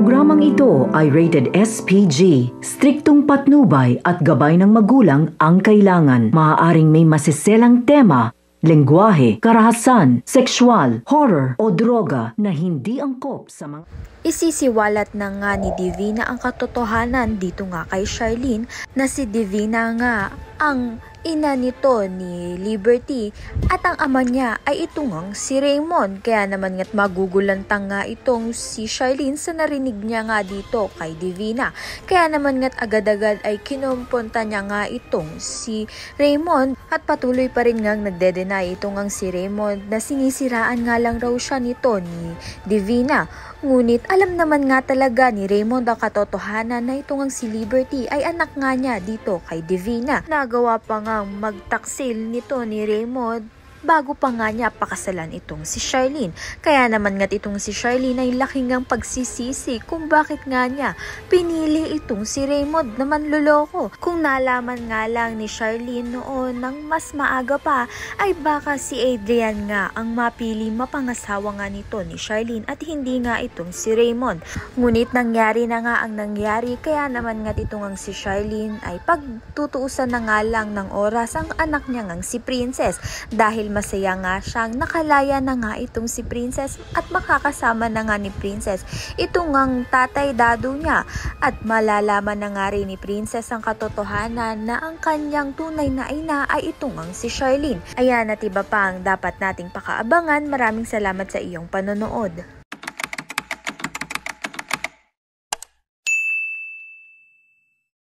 programang ito ay rated SPG. Striktong patnubay at gabay ng magulang ang kailangan. Maaaring may masiselang tema, lengguwahe, karahasan, sexual, horror o droga na hindi angkop sa mga... Isisiwalat na nga ni Divina ang katotohanan dito nga kay Charlene na si Divina nga ang ina nito ni Liberty at ang ama niya ay ito ngang si Raymond. Kaya naman nga't magugulantang nga itong si Charlene sa narinig niya nga dito kay Divina. Kaya naman nga't agad-agad ay kinumpunta niya nga itong si Raymond at patuloy pa rin ngang nagde-deny itong ngang si Raymond na sinisiraan nga lang raw siya nito ni Divina. Ngunit alam naman nga talaga ni Raymond ang katotohanan na ito ngang si Liberty ay anak nga niya dito kay Divina. Nagawa pa ngang magtaksil nito ni Raymond bago pa nga niya pakasalan itong si Charlene. Kaya naman nga't itong si Charlene ay laking ngang pagsisisi kung bakit nga niya pinili itong si Raymond na manloloko. Kung nalaman nga lang ni Charlene noon ng mas maaga pa ay baka si Adrian nga ang mapili mapangasawa nga nito ni Charlene at hindi nga itong si Raymond. Ngunit nangyari na nga ang nangyari, kaya naman nga't itong si Charlene ay pagtutuusan na nga lang ng oras ang anak niya ngang si Princess dahil masaya nga siyang nakalaya na nga itong si Princess at makakasama na nga ni Princess itong ngang tatay dado niya at malalaman na nga rin ni Princess ang katotohanan na ang kanyang tunay na ina ay itong ngang si Charlene. Ayan at iba pa ang dapat nating pakaabangan. Maraming salamat sa iyong panonood.